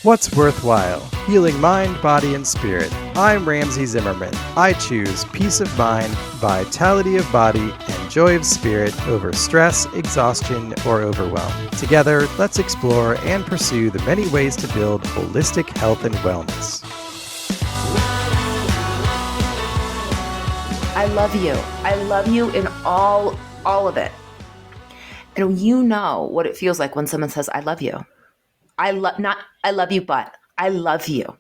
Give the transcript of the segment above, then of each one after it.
What's worthwhile? Healing mind, body, and spirit. I'm Ramsey Zimmerman. I choose peace of mind, vitality of body, and joy of spirit over stress, exhaustion, or overwhelm. Together, let's explore and pursue the many ways to build holistic health and wellness. I love you. I love you in all of it. And you know what it feels like when someone says, I love you. Not I love you, but I love you.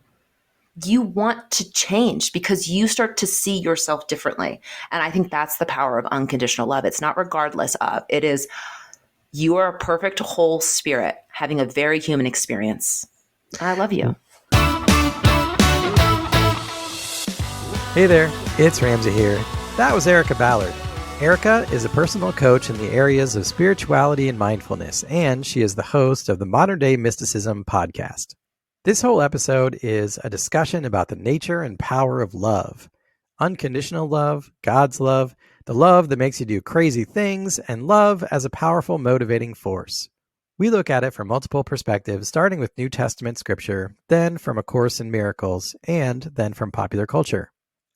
You want to change because you start to see yourself differently. And I think that's the power of unconditional love. It's not regardless of. It is you are a perfect whole spirit having a very human experience. I love you. Hey there, it's Ramsey here. That was Erica Ballard. Erica is a personal coach in the areas of spirituality and mindfulness, and she is the host of the Modern Day Mysticism podcast. This whole episode is a discussion about the nature and power of love. Unconditional love, God's love, the love that makes you do crazy things, and love as a powerful motivating force. We look at it from multiple perspectives, starting with New Testament scripture, then from A Course in Miracles, and then from popular culture.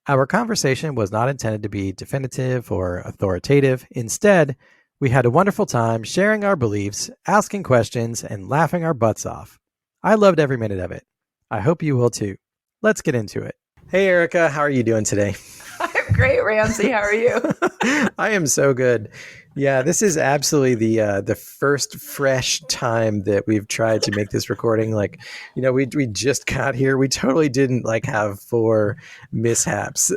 Our conversation was not intended to be definitive or authoritative. Instead, we had a wonderful time sharing our beliefs, asking questions, and laughing our butts off. I loved every minute of it. I hope you will too. Let's get into it. Hey, Erica, how are you doing today? I'm great, Ramsey. How are you? I am so good. Yeah, this is absolutely the first fresh time that we've tried to make this recording. Like, you know, we just got here. We totally didn't have 4 mishaps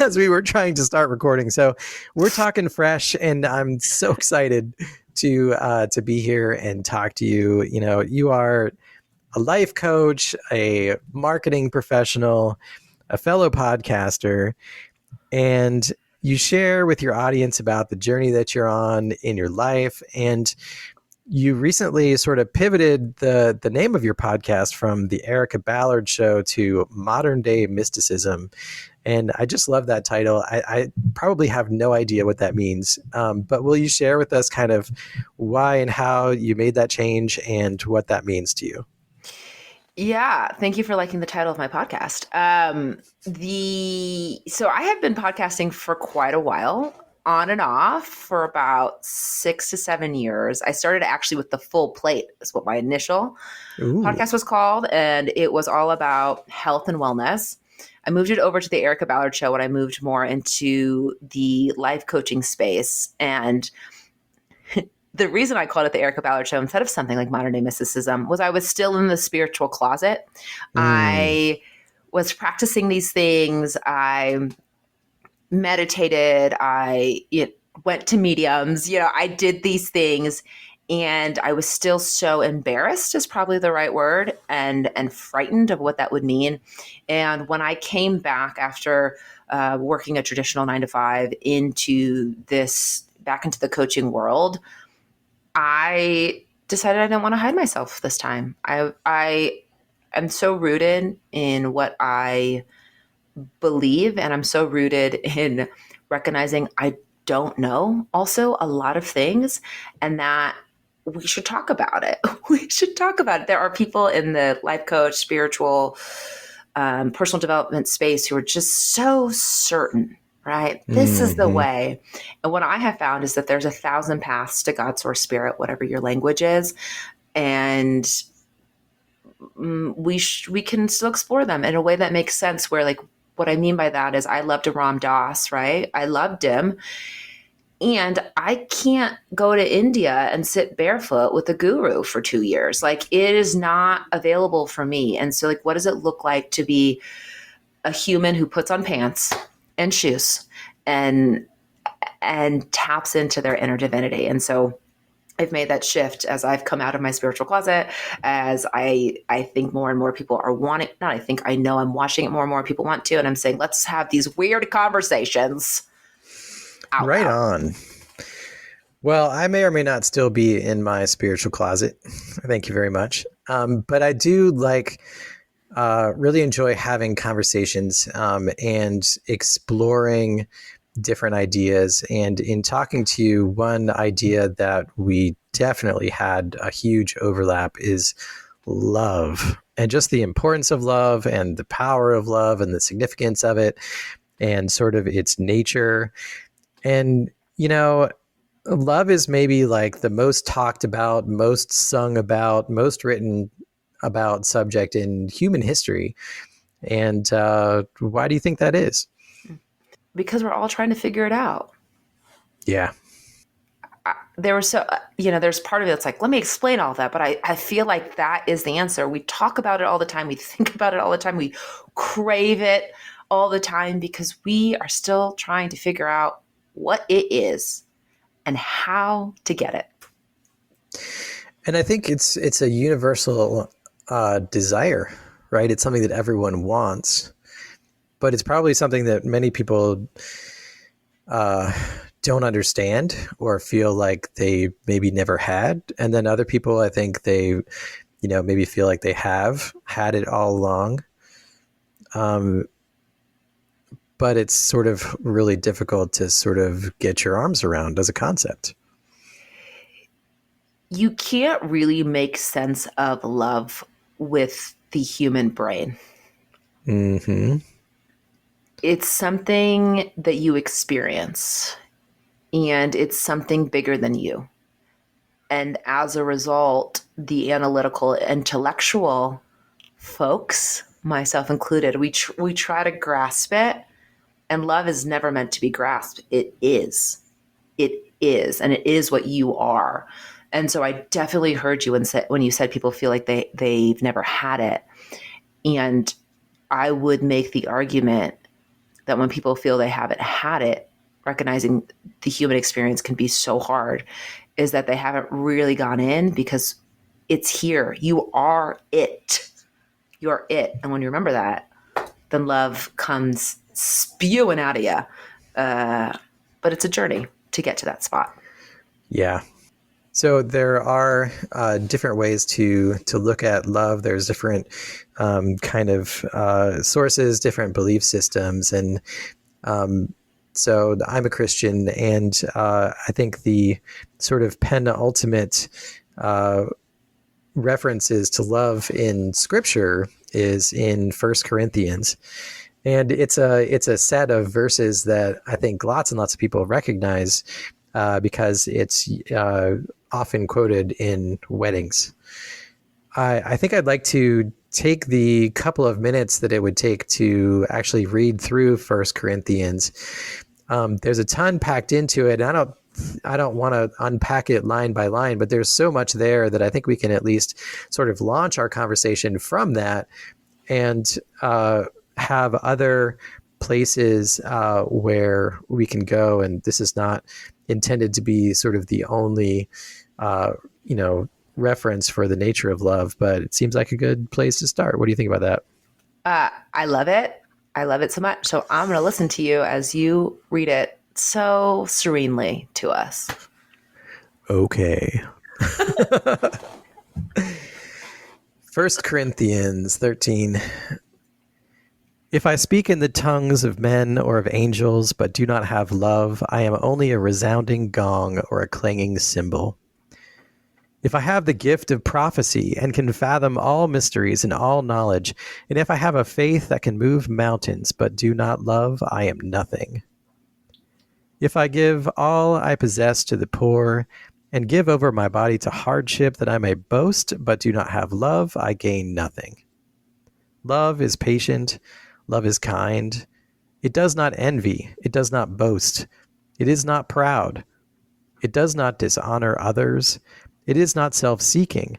as we were trying to start recording. So we're talking fresh, and I'm so excited to be here and talk to you. You know, you are a life coach, a marketing professional, a fellow podcaster, and you share with your audience about the journey that you're on in your life. And you recently sort of pivoted the name of your podcast from the Erica Ballard Show to Modern Day Mysticism. And I just love that title. I probably have no idea what that means. But will you share with us kind of why and how you made that change and what that means to you? Yeah, thank you for liking the title of my podcast. So I have been podcasting for quite a while, on and off for about 6 to 7 years. I started actually with The Full Plate, is what my initial podcast was called, and it was all about health and wellness. I moved it over to the Erica Ballard Show when I moved more into the life coaching space. And the reason I called it the Erica Ballard Show instead of something like Modern Day Mysticism was I was still in the spiritual closet. I was practicing these things. I meditated. I went to mediums. I did these things, and I was still so embarrassed is probably the right word, and frightened of what that would mean. And when I came back after working a traditional 9-to-5 back into the coaching world, I decided I didn't want to hide myself this time. I am so rooted in what I believe, and I'm so rooted in recognizing I don't know also a lot of things, and that we should talk about it. We should talk about it. There are people in the life coach, spiritual, personal development space who are just so certain, right? This is the way. And what I have found is that there's 1,000 paths to God, source, spirit, whatever your language is. And we can still explore them in a way that makes sense, where what I mean by that is I loved Ram Dass, right? I loved him. And I can't go to India and sit barefoot with a guru for 2 years. It is not available for me. And so what does it look like to be a human who puts on pants and shoes and taps into their inner divinity? And so I've made that shift as I've come out of my spiritual closet, as I think more and more people are wanting, not I think, I know I'm watching it more and more people want to, and I'm saying, let's have these weird conversations out Right loud. on. Well, I may or may not still be in my spiritual closet. Thank you very much. But I do really enjoy having conversations and exploring different ideas. And in talking to you, one idea that we definitely had a huge overlap is love and just the importance of love and the power of love and the significance of it and sort of its nature. And, love is maybe like the most talked about, most sung about, most written about subject in human history. And why do you think that is? Because we're all trying to figure it out. Yeah. There was there's part of it that's like, let me explain all that. But I feel like that is the answer. We talk about it all the time. We think about it all the time. We crave it all the time because we are still trying to figure out what it is and how to get it. And I think it's a universal desire, right? It's something that everyone wants, but it's probably something that many people don't understand or feel like they maybe never had. And then other people, I think they, maybe feel like they have had it all along. But it's sort of really difficult to sort of get your arms around as a concept. You can't really make sense of love with the human brain. Mm-hmm. It's something that you experience, and it's something bigger than you. And as a result, the analytical, intellectual folks, myself included, we try to grasp it, and love is never meant to be grasped. It is. It is, and it is what you are. And so I definitely heard you when you said people feel like they've never had it. And I would make the argument that when people feel they haven't had it, recognizing the human experience can be so hard, is that they haven't really gone in because it's here. You are it. You're it. And when you remember that, then love comes spewing out of you. But it's a journey to get to that spot. Yeah. So there are different ways to look at love. There's different kind of sources, different belief systems, and so I'm a Christian, and I think the sort of penultimate references to love in Scripture is in 1 Corinthians. And it's a set of verses that I think lots and lots of people recognize because it's often quoted in weddings. I think I'd like to take the couple of minutes that it would take to actually read through 1 Corinthians. There's a ton packed into it. And I don't want to unpack it line by line, but there's so much there that I think we can at least sort of launch our conversation from that and have other places where we can go. And this is not intended to be sort of the only, reference for the nature of love, but it seems like a good place to start. What do you think about that? I love it. I love it so much. So I'm going to listen to you as you read it so serenely to us. Okay. 1 Corinthians 13. If I speak in the tongues of men or of angels, but do not have love, I am only a resounding gong or a clanging cymbal. If I have the gift of prophecy and can fathom all mysteries and all knowledge, and if I have a faith that can move mountains but do not love, I am nothing. If I give all I possess to the poor and give over my body to hardship that I may boast but do not have love, I gain nothing. Love is patient, love is kind. It does not envy, it does not boast, it is not proud, it does not dishonor others. It is not self-seeking.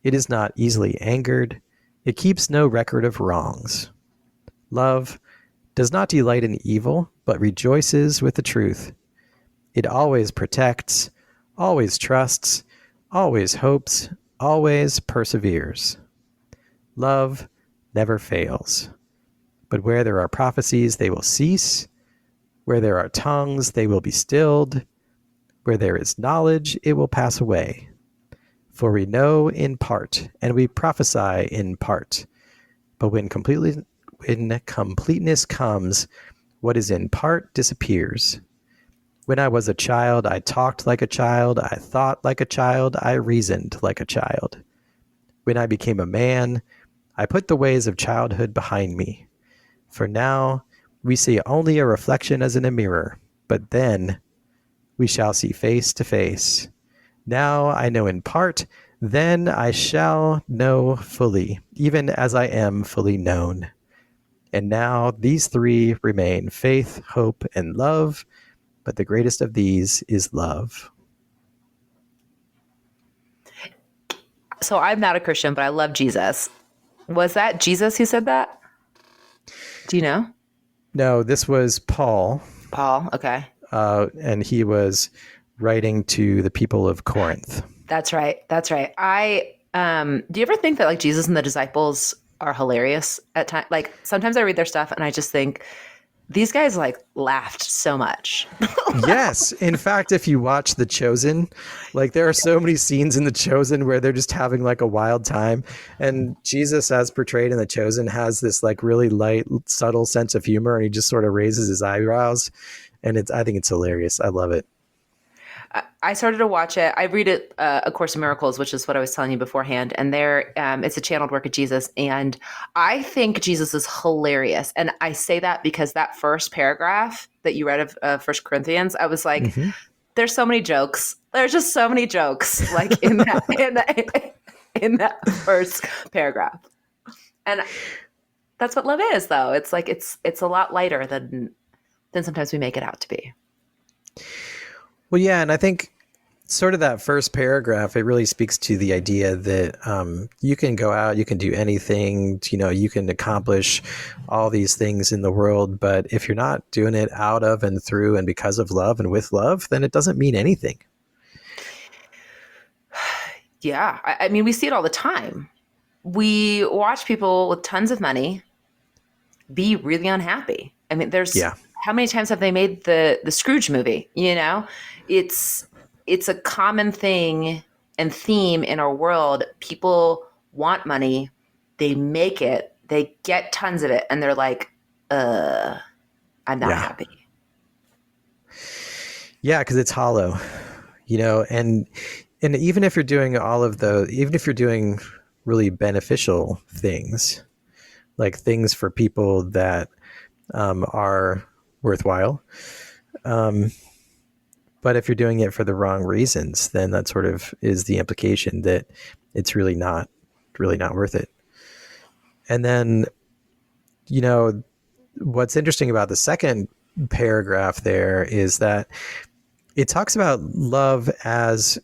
It is not easily angered. It keeps no record of wrongs. Love does not delight in evil, but rejoices with the truth. It always protects, always trusts, always hopes, always perseveres. Love never fails. But where there are prophecies, they will cease. Where there are tongues, they will be stilled. Where there is knowledge, it will pass away. For we know in part, and we prophesy in part. But when completeness comes, what is in part disappears. When I was a child, I talked like a child, I thought like a child, I reasoned like a child. When I became a man, I put the ways of childhood behind me. For now, we see only a reflection as in a mirror, but then we shall see face to face. Now I know in part, then I shall know fully, even as I am fully known. And now these three remain: faith, hope, and love, but the greatest of these is love. So I'm not a Christian, but I love Jesus. Was that Jesus who said that? Do you know? No, this was Paul, Paul? Okay. and he was writing to the people of Corinth. That's right. That's right. Do you ever think that like Jesus and the disciples are hilarious at times? Like sometimes I read their stuff and I just think these guys like laughed so much. Yes. In fact, if you watch The Chosen, like there are so many scenes in The Chosen where they're just having like a wild time. And Jesus, as portrayed in The Chosen, has this like really light, subtle sense of humor, and he just sort of raises his eyebrows. And I think it's hilarious. I love it. I started to watch it. I read it, A Course in Miracles, which is what I was telling you beforehand. And there, it's a channeled work of Jesus. And I think Jesus is hilarious. And I say that because that first paragraph that you read of 1 Corinthians, I was like, there's so many jokes. There's just so many jokes like in that first paragraph. And that's what love is, though. It's like, it's a lot lighter than sometimes we make it out to be. Well, yeah, and I think sort of that first paragraph, it really speaks to the idea that you can go out, you can do anything, you can accomplish all these things in the world, but if you're not doing it out of and through and because of love and with love, then it doesn't mean anything. Yeah, I mean, we see it all the time. We watch people with tons of money be really unhappy. I mean, how many times have they made the Scrooge movie? It's a common thing and theme in our world. People want money, they make it, they get tons of it, and they're like, I'm not happy. Yeah, because it's hollow, and even if you're doing even if you're doing really beneficial things, like things for people that are worthwhile. But if you're doing it for the wrong reasons, then that sort of is the implication that it's really not worth it. And then, what's interesting about the second paragraph there is that it talks about love as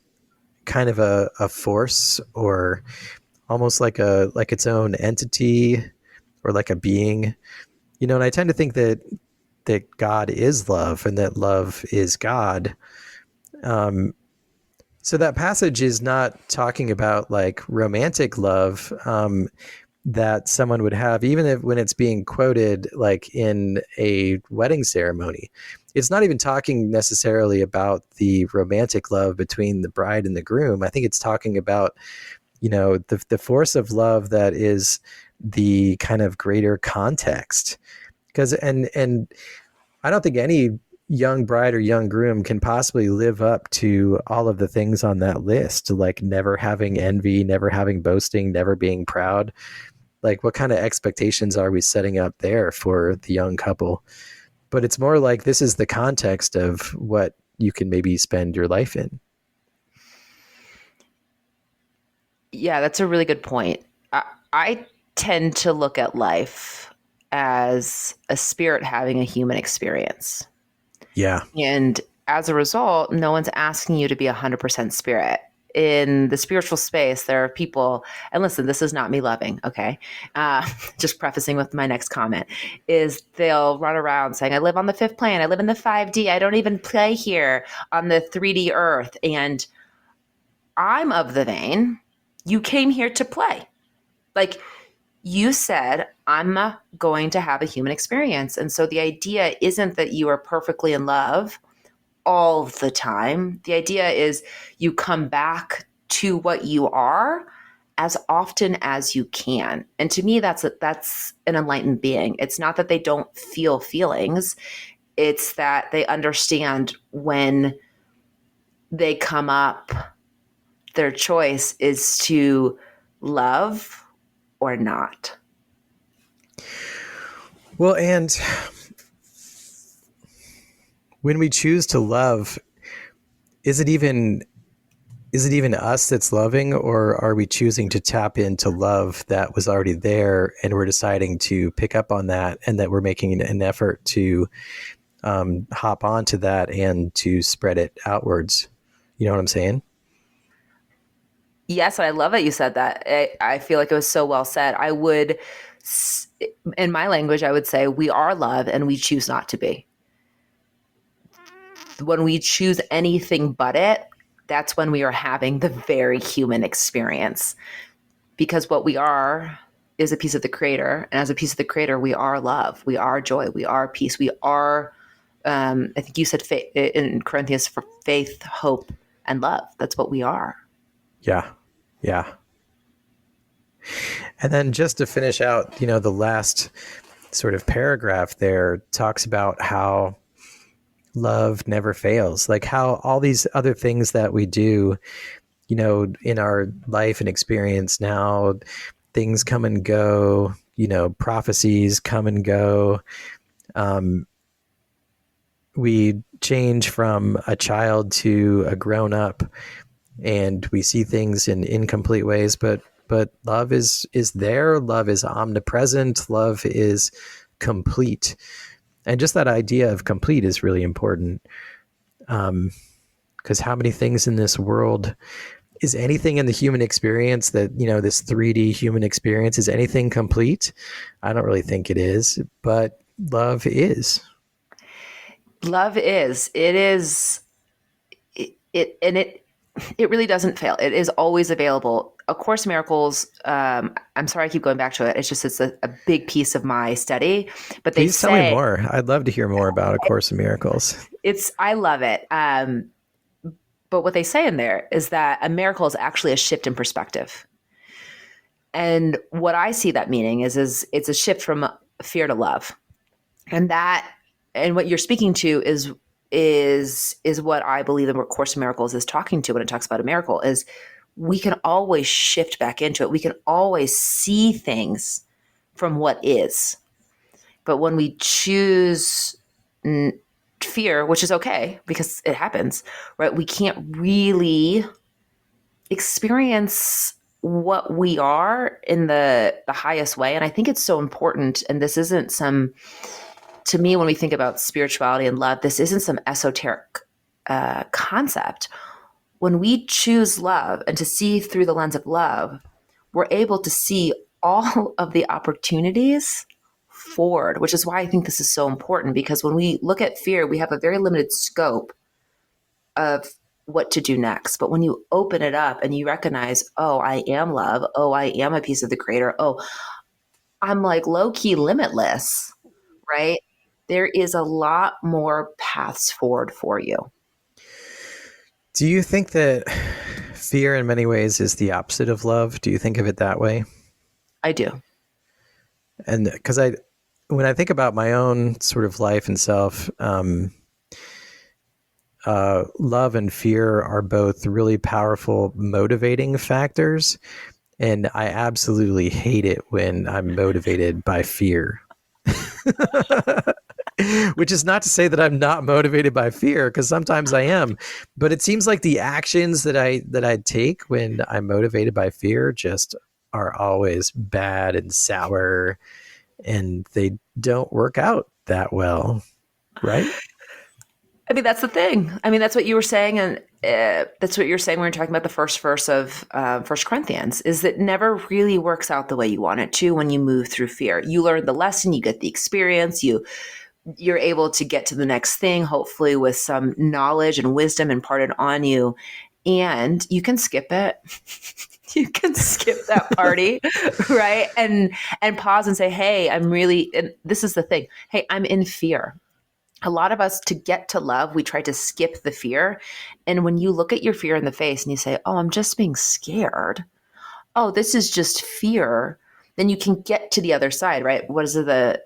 kind of a force, or almost like its own entity, or like a being, and I tend to think that God is love and that love is God. So that passage is not talking about like romantic love that someone would have, even when it's being quoted like in a wedding ceremony. It's not even talking necessarily about the romantic love between the bride and the groom. I think it's talking about, the force of love that is the kind of greater context. Because and I don't think any young bride or young groom can possibly live up to all of the things on that list, like never having envy, never having boasting, never being proud. Like, what kind of expectations are we setting up there for the young couple? But it's more like this is the context of what you can maybe spend your life in. Yeah, that's a really good point. I tend to look at life as a spirit having a human experience. Yeah. And as a result, no one's asking you to be 100% spirit. In the spiritual space, there are people, and listen, this is not me loving, okay? Just prefacing with my next comment, is they'll run around saying, I live on the fifth plane, I live in the 5D, I don't even play here on the 3D earth. And I'm of the vein, you came here to play. Like, you said, I'm going to have a human experience. And so the idea isn't that you are perfectly in love all the time. The idea is you come back to what you are as often as you can. And to me, that's an enlightened being. It's not that they don't feel feelings. It's that they understand when they come up, their choice is to love or not? Well, and when we choose to love, is it even us that's loving, or are we choosing to tap into love that was already there and we're deciding to pick up on that, and that we're making an effort to hop onto that and to spread it outwards? You know what I'm saying? Yes, I love that you said that. I feel like it was so well said. In my language, I would say we are love and we choose not to be. When we choose anything but it, that's when we are having the very human experience. Because what we are is a piece of the Creator. And as a piece of the Creator, we are love. We are joy. We are peace. We are, I think you said in Corinthians, for faith, hope, and love. That's what we are. Yeah. Yeah. And then just to finish out, the last sort of paragraph there talks about how love never fails, like how all these other things that we do, in our life and experience now, things come and go, prophecies come and go. We change from a child to a grown up, and we see things in incomplete ways, but love is there. Love is omnipresent. Love is complete. And just that idea of complete is really important. Because how many things in this world, is anything in the human experience that, this 3D human experience, is anything complete? I don't really think it is, but love is. Love is. It is. It really doesn't fail. It is always available. A Course in Miracles, I'm sorry I keep going back to it. It's a big piece of my study. But Please tell me more. I'd love to hear more about A Course in Miracles. I love it. But what they say in there is that a miracle is actually a shift in perspective. And what I see that meaning is it's a shift from fear to love. And what you're speaking to is what I believe the Course in Miracles is talking to when it talks about a miracle. Is we can always shift back into it. We can always see things from what is. But when we choose fear, which is okay because it happens, right? We can't really experience what we are in the highest way. And I think it's so important. And this isn't to me, when we think about spirituality and love, this isn't some esoteric concept. When we choose love and to see through the lens of love, we're able to see all of the opportunities forward, which is why I think this is so important, because when we look at fear, we have a very limited scope of what to do next. But when you open it up and you recognize, oh, I am love. Oh, I am a piece of the Creator. Oh, I'm like low-key limitless, right? There is a lot more paths forward for you. Do you think that fear in many ways is the opposite of love? Do you think of it that way? I do. And because when I think about my own sort of life and self, love and fear are both really powerful motivating factors. And I absolutely hate it when I'm motivated by fear. Which is not to say that I'm not motivated by fear, because sometimes I am. But it seems like the actions that I take when I'm motivated by fear just are always bad and sour, and they don't work out that well, right? I mean, that's the thing. I mean, that's what you were saying, and that's what you're saying when you're talking about the first verse of 1 Corinthians, is that never really works out the way you want it to when you move through fear. You learn the lesson, you get the experience, you're able to get to the next thing, hopefully with some knowledge and wisdom imparted on you, and you can skip it. You can skip that party, right? And pause and say, hey, and this is the thing. Hey, I'm in fear. A lot of us, to get to love, we try to skip the fear. And when you look at your fear in the face and you say, oh, I'm just being scared. Oh, this is just fear. Then you can get to the other side, right? What is it?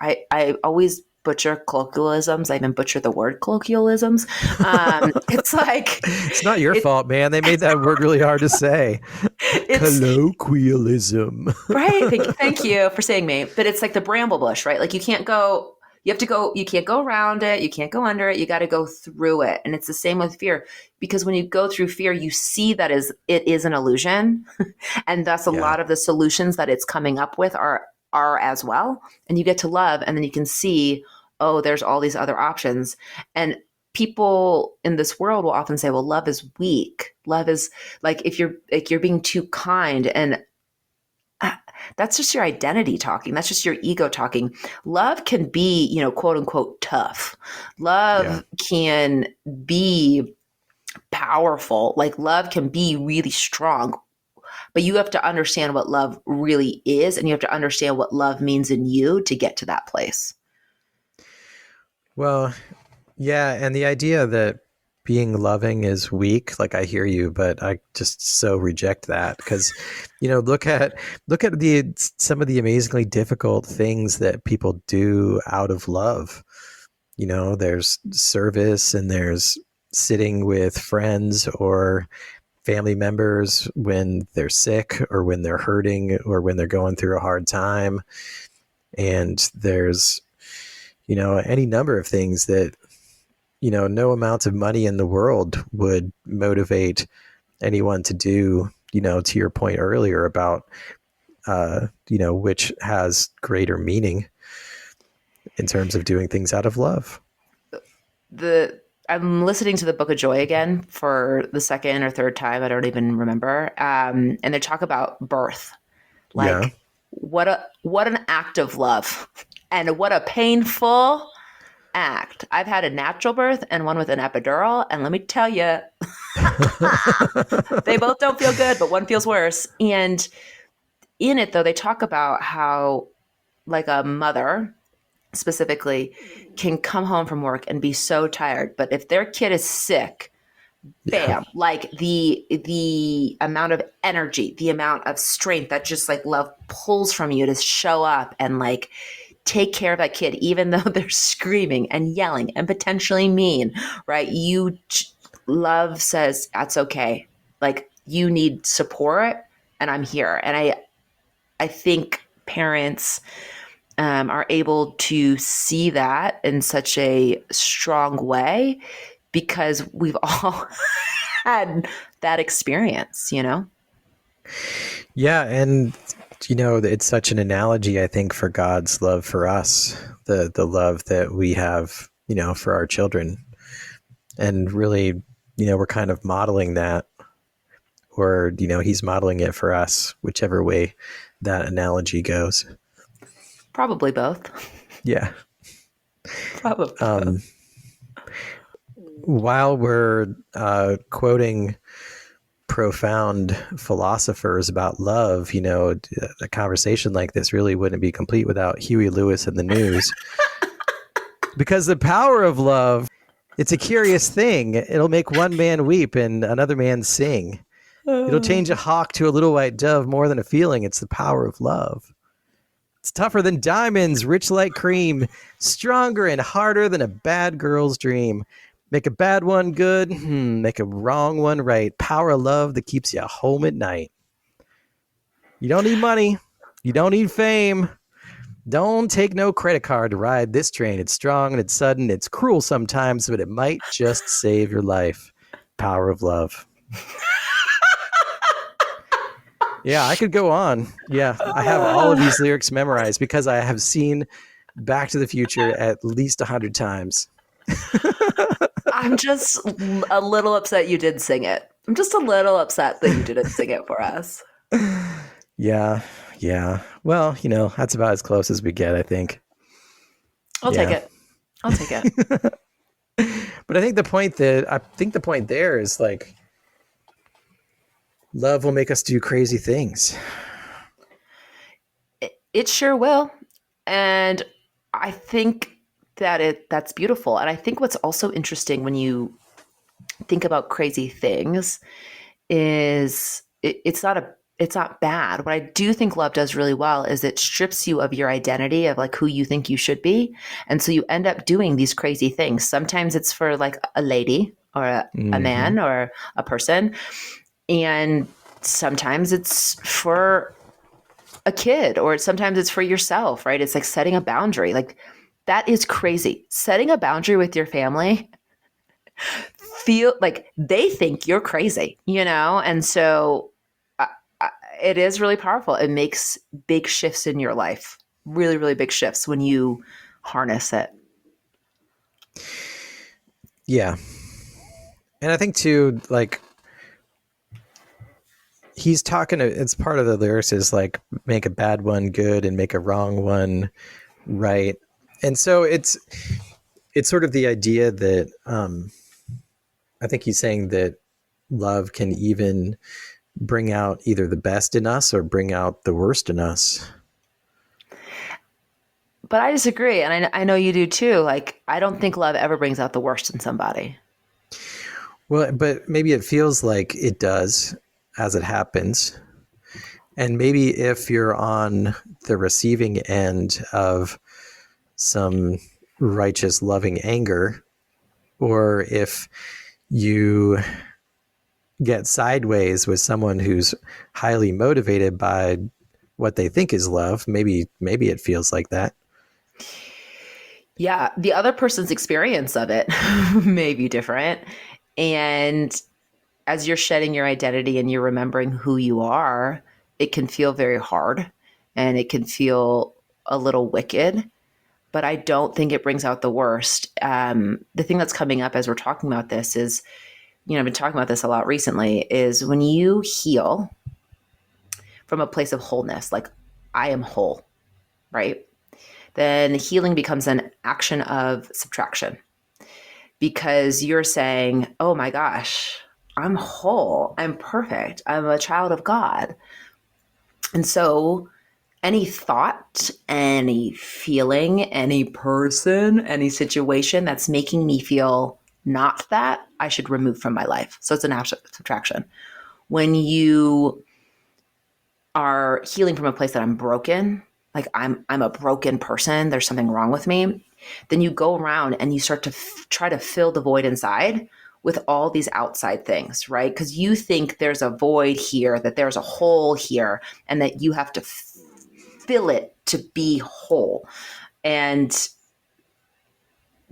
I always butcher colloquialisms. I even butcher the word colloquialisms. It's like... It's not your fault, man. They made that word really hard to say. It's Colloquialism. right. Thank you for saying me. But it's like the bramble bush, right? Like you have to go, you can't go around it, you can't go under it, you got to go through it. And it's the same with fear, because when you go through fear, you see that it is an illusion. And thus a Yeah. lot of the solutions that it's coming up with are as well. And you get to love, and then you can see, oh, there's all these other options. And people in this world will often say, well, love is weak. Love is like, if you're being too kind, and that's just your identity talking. That's just your ego talking. Love can be, quote unquote, tough. Yeah. Love can be powerful. Like love can be really strong, but you have to understand what love really is, and you have to understand what love means in you to get to that place. Well, yeah, and the idea that being loving is weak, like I hear you, but I just so reject that because, look at the some of the amazingly difficult things that people do out of love. There's service and there's sitting with friends or family members when they're sick or when they're hurting or when they're going through a hard time. And there's, any number of things that, no amount of money in the world would motivate anyone to do, to your point earlier about, which has greater meaning in terms of doing things out of love. I'm listening to the Book of Joy again for the second or third time. I don't even remember. And they talk about birth. Like Yeah. what an act of love, and what a painful act. I've had a natural birth and one with an epidural, and let me tell you, they both don't feel good, but one feels worse. And in it, though, they talk about how, like, a mother specifically can come home from work and be so tired, but if their kid is sick, bam, like the amount of energy, the amount of strength that just like love pulls from you to show up and like take care of that kid, even though they're screaming and yelling and potentially mean, right? Love says, that's okay. Like, you need support, and I'm here. And I think parents are able to see that in such a strong way because we've all had that experience, Yeah. And, it's such an analogy, I think, for God's love for us, the love that we have, for our children. And really, we're kind of modeling that, or, he's modeling it for us, whichever way that analogy goes. Probably both. Yeah. Probably both. While we're quoting profound philosophers about love, a conversation like this really wouldn't be complete without Huey Lewis and the News. Because the power of love, it's a curious thing. It'll make one man weep and another man sing. It'll change a hawk to a little white dove more than a feeling. It's the power of love. It's tougher than diamonds, rich like cream, stronger and harder than a bad girl's dream. Make a bad one good, make a wrong one right. Power of love that keeps you home at night. You don't need money. You don't need fame. Don't take no credit card to ride this train. It's strong and it's sudden. It's cruel sometimes, but it might just save your life. Power of love. Yeah, I could go on. Yeah, I have all of these lyrics memorized because I have seen Back to the Future at least 100 times. I'm just a little upset you did sing it. I'm just a little upset that you didn't sing it for us. Yeah. Well, that's about as close as we get, I think. I'll take it. But I think the point there is like, love will make us do crazy things. It sure will. And I think that's beautiful. And I think what's also interesting when you think about crazy things is it's not bad. What I do think love does really well is it strips you of your identity of like who you think you should be. And so you end up doing these crazy things. Sometimes it's for like a lady or a man or a person. And sometimes it's for a kid, or sometimes it's for yourself, right? It's like setting a boundary. Like, that is crazy. Setting a boundary with your family, feel like they think you're crazy, And so it is really powerful. It makes big shifts in your life, really, really big shifts when you harness it. Yeah. And I think too, like, he's talking, it's part of the lyrics is like, make a bad one good and make a wrong one right. And so it's sort of the idea that I think he's saying that love can even bring out either the best in us or bring out the worst in us. But I disagree. And I know you do too. Like, I don't think love ever brings out the worst in somebody. Well, but maybe it feels like it does as it happens. And maybe if you're on the receiving end of some righteous, loving anger, or if you get sideways with someone who's highly motivated by what they think is love, maybe it feels like that. Yeah, the other person's experience of it may be different. And as you're shedding your identity and you're remembering who you are, it can feel very hard and it can feel a little wicked. But I don't think it brings out the worst. The thing that's coming up as we're talking about this is, I've been talking about this a lot recently, is when you heal from a place of wholeness, like I am whole, right? Then healing becomes an action of subtraction, because you're saying, oh my gosh, I'm whole, I'm perfect, I'm a child of God. And so any thought, any feeling, any person, any situation that's making me feel not that, I should remove from my life. So it's an action of subtraction. When you are healing from a place that I'm broken, like I'm a broken person, there's something wrong with me, then you go around and you start to try to fill the void inside with all these outside things, right? Because you think there's a void here, that there's a hole here, and that you have to fill it to be whole. And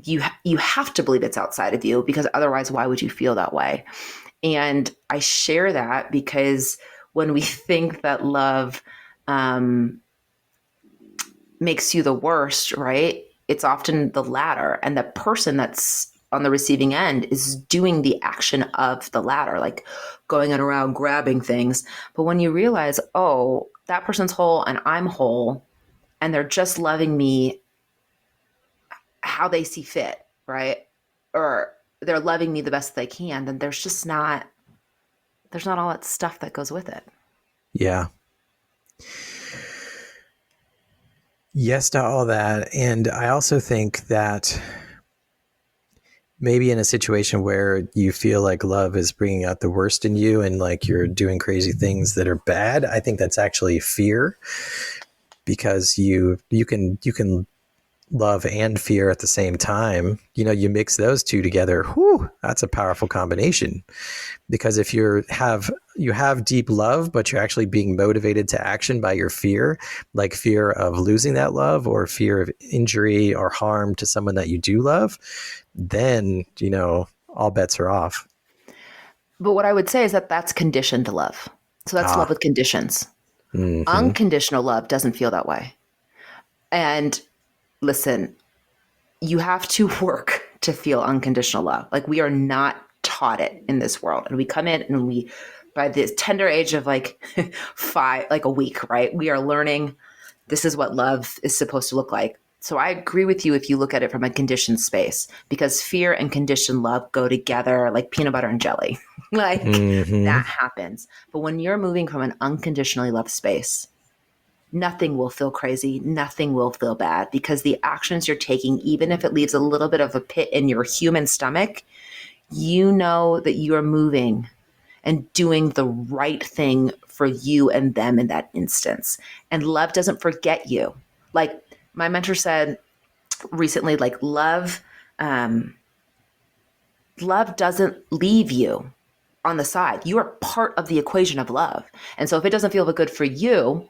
you have to believe it's outside of you, because otherwise, why would you feel that way? And I share that because when we think that love makes you the worst, right? It's often the latter. And the person that's on the receiving end is doing the action of the latter, like going around grabbing things. But when you realize, oh, that person's whole and I'm whole, and they're just loving me how they see fit, right? Or they're loving me the best they can, then there's not all that stuff that goes with it. Yeah. Yes to all that. And I also think that maybe in a situation where you feel like love is bringing out the worst in you and like you're doing crazy things that are bad, I think that's actually fear, because you can love and fear at the same time. You mix those two together. Whew, that's a powerful combination. Because if you have deep love, but you're actually being motivated to action by your fear, like fear of losing that love or fear of injury or harm to someone that you do love, then, all bets are off. But what I would say is that that's conditioned love. So that's love with conditions. Mm-hmm. Unconditional love doesn't feel that way. And listen, you have to work to feel unconditional love. Like, we are not taught it in this world. And we come in and we, by this tender age of like 5, like a week, right? We are learning this is what love is supposed to look like. So I agree with you if you look at it from a conditioned space, because fear and conditioned love go together like peanut butter and jelly. Like that happens. But when you're moving from an unconditionally loved space, nothing will feel crazy. Nothing will feel bad, because the actions you're taking, even if it leaves a little bit of a pit in your human stomach, you know that you are moving and doing the right thing for you and them in that instance. And love doesn't forget you. Like my mentor said recently, like love doesn't leave you. on the side. You are part of the equation of love. And so if it doesn't feel good for you,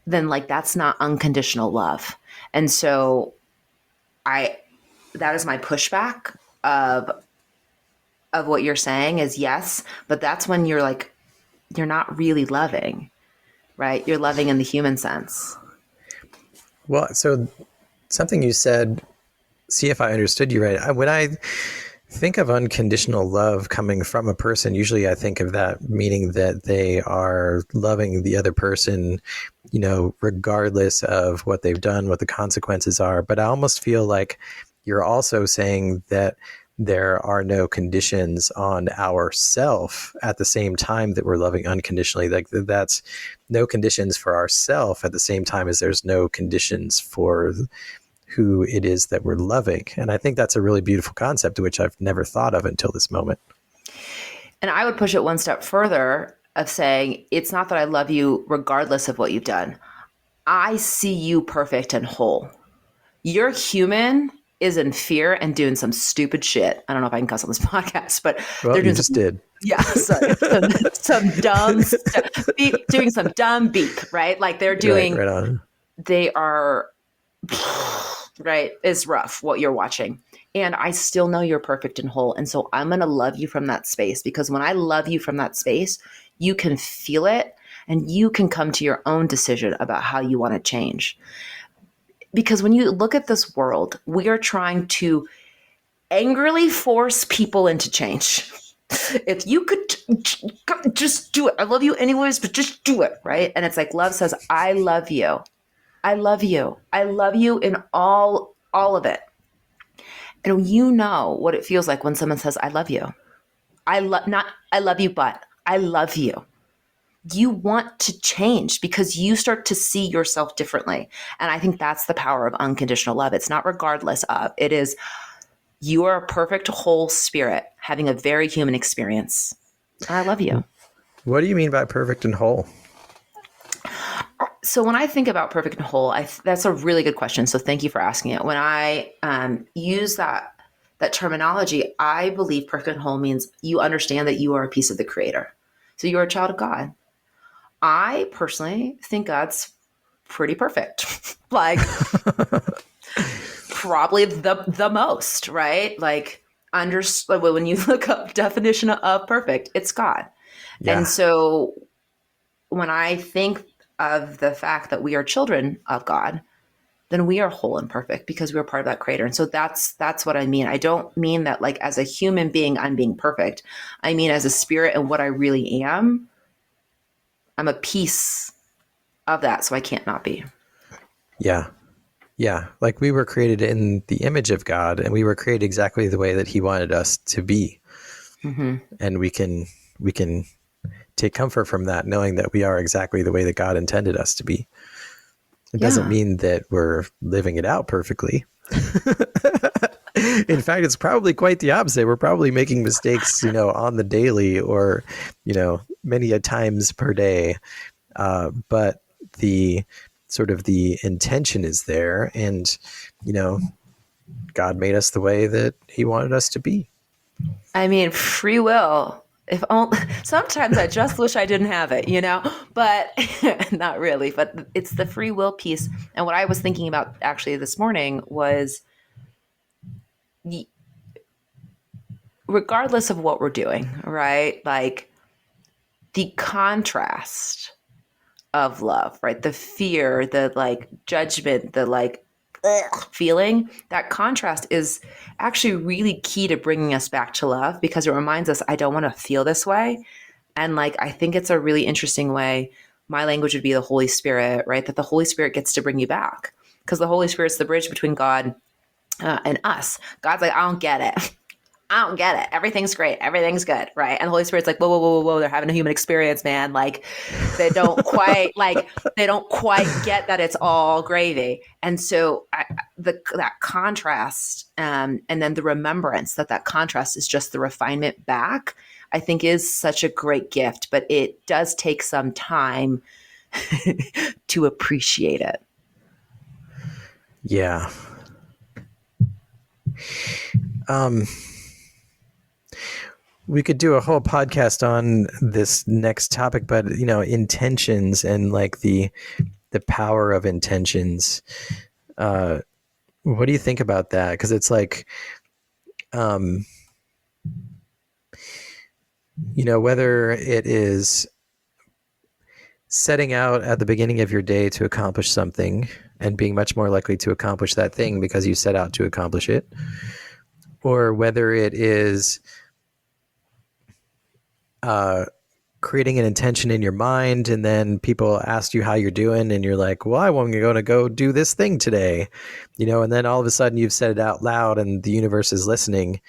then like that's not unconditional love. And so that is my pushback of what you're saying is yes, but that's when you're like, you're not really loving, right? You're loving in the human sense. Well, so something you said, see if I understood you right. When I think of unconditional love coming from a person, usually I think of that meaning that they are loving the other person, regardless of what they've done, what the consequences are. But I almost feel like you're also saying that there are no conditions on ourself at the same time that we're loving unconditionally. Like that's no conditions for ourself at the same time as there's no conditions for who it is that we're loving. And I think that's a really beautiful concept, which I've never thought of until this moment. And I would push it one step further of saying, it's not that I love you regardless of what you've done. I see you perfect and whole. You're human is in fear and doing some stupid shit. I don't know if I can cuss on this podcast, but they're doing just did. Yeah, some dumb stuff, doing some dumb beep, right? Like they're doing, right on. They are, right, it's rough what you're watching. And I still know you're perfect and whole. And so I'm going to love you from that space, because when I love you from that space, you can feel it and you can come to your own decision about how you want to change. Because when you look at this world, we are trying to angrily force people into change. If you could just do it. I love you anyways, but just do it, right? And it's like love says, I love you. I love you. I love you in all of it. And you know what it feels like when someone says, I love you. I love you, but I love you. You want to change because you start to see yourself differently. And I think that's the power of unconditional love. It's not regardless of, it is, you are a perfect whole spirit having a very human experience. And I love you. What do you mean by perfect and whole? So when I think about perfect and whole, that's a really good question. So thank you for asking it. When I use that terminology, I believe perfect and whole means you understand that you are a piece of the Creator. So you are a child of God. I personally think God's pretty perfect. Like probably the most, right? Like when you look up definition of perfect, it's God. Yeah. And so when I think of the fact that we are children of God, then we are whole and perfect because we are part of that Creator. And so that's what I mean. I don't mean that like as a human being, I'm being perfect. I mean, as a spirit and what I really am, I'm a piece of that. So I can't not be. Yeah. Yeah. Like we were created in the image of God, and we were created exactly the way that He wanted us to be. Mm-hmm. And we can take comfort from that, knowing that we are exactly the way that God intended us to be. It doesn't mean that we're living it out perfectly. In fact, it's probably quite the opposite. We're probably making mistakes, on the daily or, many a times per day. But the sort of the intention is there, and, God made us the way that He wanted us to be. I mean, free will. Sometimes I just wish I didn't have it, but not really. But it's the free will piece. And what I was thinking about actually this morning was regardless of what we're doing, right? Like the contrast of love, right? The fear, the like judgment, the like feeling, that contrast is actually really key to bringing us back to love, because it reminds us, I don't want to feel this way. And like, I think it's a really interesting way. My language would be the Holy Spirit, right? That the Holy Spirit gets to bring you back, because the Holy Spirit's the bridge between God and us. God's like, I don't get it. I don't get it. Everything's great. Everything's good. Right. And the Holy Spirit's like, whoa, whoa, whoa, whoa. They're having a human experience, man. Like they don't quite get that it's all gravy. And so that contrast and then the remembrance that contrast is just the refinement back, I think is such a great gift, but it does take some time to appreciate it. Yeah. We could do a whole podcast on this next topic, but intentions and like the power of intentions. Uh, what do you think about that? Because it's like, um, whether it is setting out at the beginning of your day to accomplish something and being much more likely to accomplish that thing because you set out to accomplish it, or whether it is creating an intention in your mind and then people ask you how you're doing and you're like, well, I'm going to go do this thing today, and then all of a sudden you've said it out loud and the universe is listening.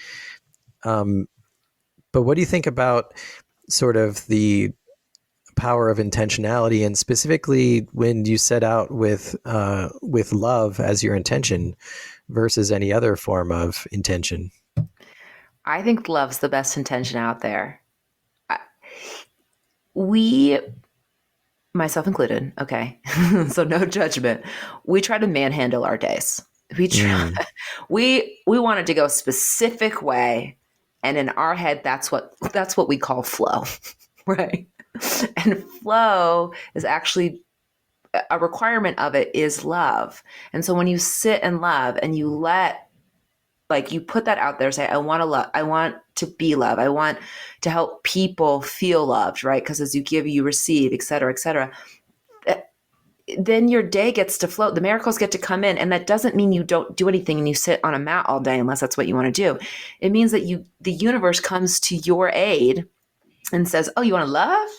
But what do you think about sort of the power of intentionality, and specifically when you set out with love as your intention versus any other form of intention? I think love's the best intention out there. We, myself included, okay, so no judgment. We try to manhandle our days. We wanted to go a specific way, and in our head, that's what we call flow, right? And flow is actually a requirement of it is love. And so when you sit and love and you you put that out there, say, I want to love, I want to be love, I want to help people feel loved, right? Because as you give, you receive, et cetera, et cetera. Then your day gets to float. The miracles get to come in. And that doesn't mean you don't do anything and you sit on a mat all day unless that's what you want to do. It means that the universe comes to your aid and says, oh, you want to love?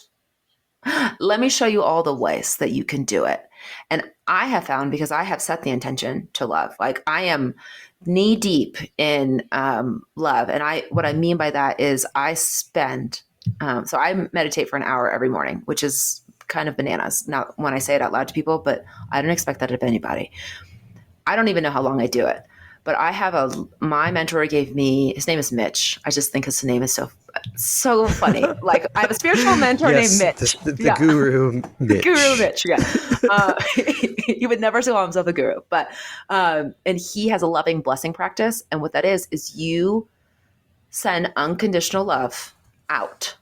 Let me show you all the ways that you can do it. And I have found, because I have set the intention to love, like I am knee deep in love. And what I mean by that is I spend, so I meditate for an hour every morning, which is kind of bananas. Not when I say it out loud to people, but I don't expect that of anybody. I don't even know how long I do it, but my mentor gave me, his name is Mitch. I just think his name is so funny. Like I have a spiritual mentor named Mitch. The guru Mitch. Guru Mitch, yeah. He would never call himself a guru, but, and he has a loving blessing practice. And what that is you send unconditional love out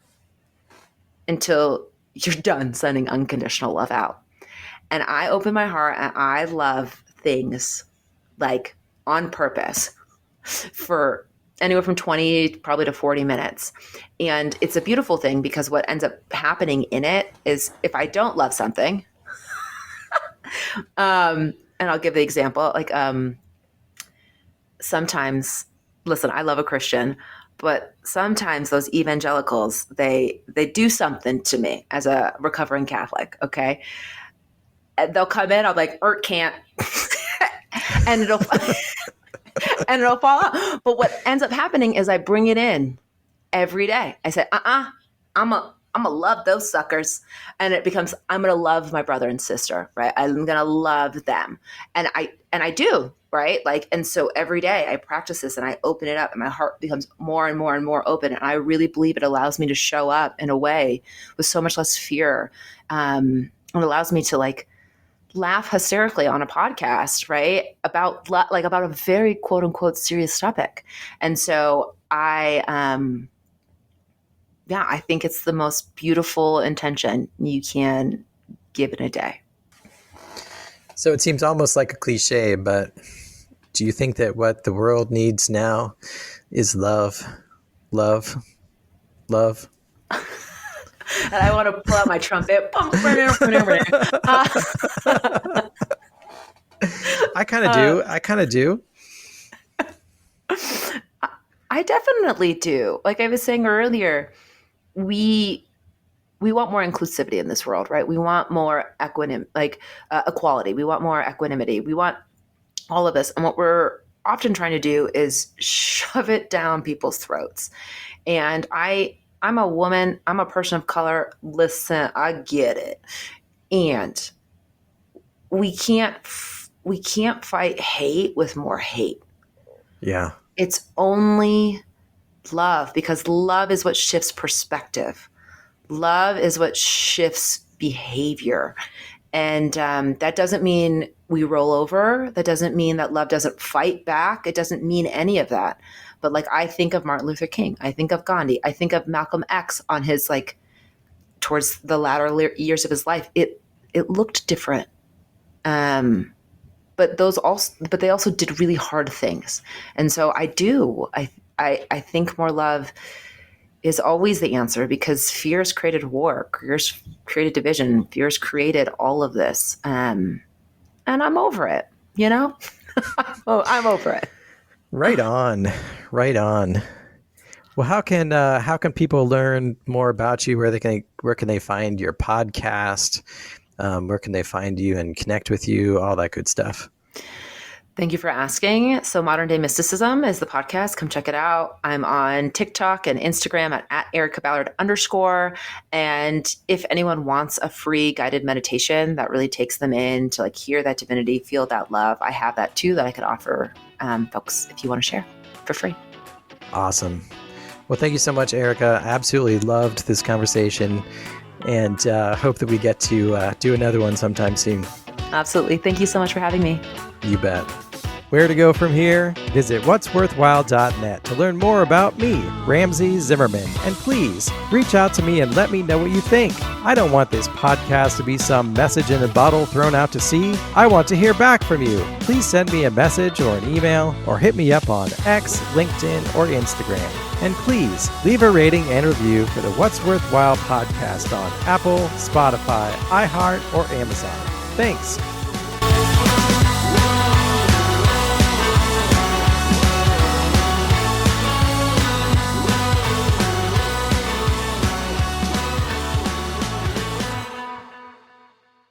until you're done sending unconditional love out. And I open my heart and I love things like on purpose for anywhere from 20 probably to 40 minutes. And it's a beautiful thing because what ends up happening in it is if I don't love something, and I'll give the example, like sometimes, listen, I love a Christian, but sometimes those evangelicals, they do something to me as a recovering Catholic, okay? And they'll come in, I'm like, can't. and it'll fall out. But what ends up happening is I bring it in every day. I say, I'm gonna love those suckers. And it becomes, I'm gonna love my brother and sister, right? I'm gonna love them. And I do, right? Like, and so every day I practice this and I open it up and my heart becomes more and more and more open. And I really believe it allows me to show up in a way with so much less fear. It allows me to like laugh hysterically on a podcast, right? About a very quote unquote serious topic. And so I think it's the most beautiful intention you can give in a day. So it seems almost like a cliche, but do you think that what the world needs now is love? Love? Love? And I want to pull out my trumpet. I kind of do. I kind of do. I definitely do. Like I was saying earlier, we want more inclusivity in this world, right? We want more equality. We want more equanimity. We want all of this. And what we're often trying to do is shove it down people's throats. And I'm a woman. I'm a person of color. Listen, I get it. And we can't fight hate with more hate. Yeah. It's only love, because love is what shifts perspective. Love is what shifts behavior. And that doesn't mean we roll over. That doesn't mean that love doesn't fight back. It doesn't mean any of that. But like, I think of Martin Luther King. I think of Gandhi. I think of Malcolm X on his, like, towards the latter years of his life. It looked different. But they also did really hard things. And so I think more love is always the answer, because fear's created war, fear's created division, fear's created all of this. And I'm over it, you know? Oh, I'm over it. Right on. Right on. Well, how can people learn more about you? Where can they find your podcast? Where can they find you and connect with you? All that good stuff. Thank you for asking. So Modern Day Mysticism is the podcast. Come check it out. I'm on TikTok and Instagram at Erica Ballard _. And if anyone wants a free guided meditation that really takes them in to, like, hear that divinity, feel that love, I have that too that I could offer folks if you want to share for free. Awesome. Well, thank you so much, Erica. Absolutely loved this conversation, and hope that we get to do another one sometime soon. Absolutely. Thank you so much for having me. You bet. Where to go from here? Visit whatsworthwhile.net to learn more about me, Ramsey Zimmerman. And please reach out to me and let me know what you think. I don't want this podcast to be some message in a bottle thrown out to sea. I want to hear back from you. Please send me a message or an email, or hit me up on X, LinkedIn, or Instagram. And please leave a rating and review for the What's Worthwhile podcast on Apple, Spotify, iHeart, or Amazon. Thanks.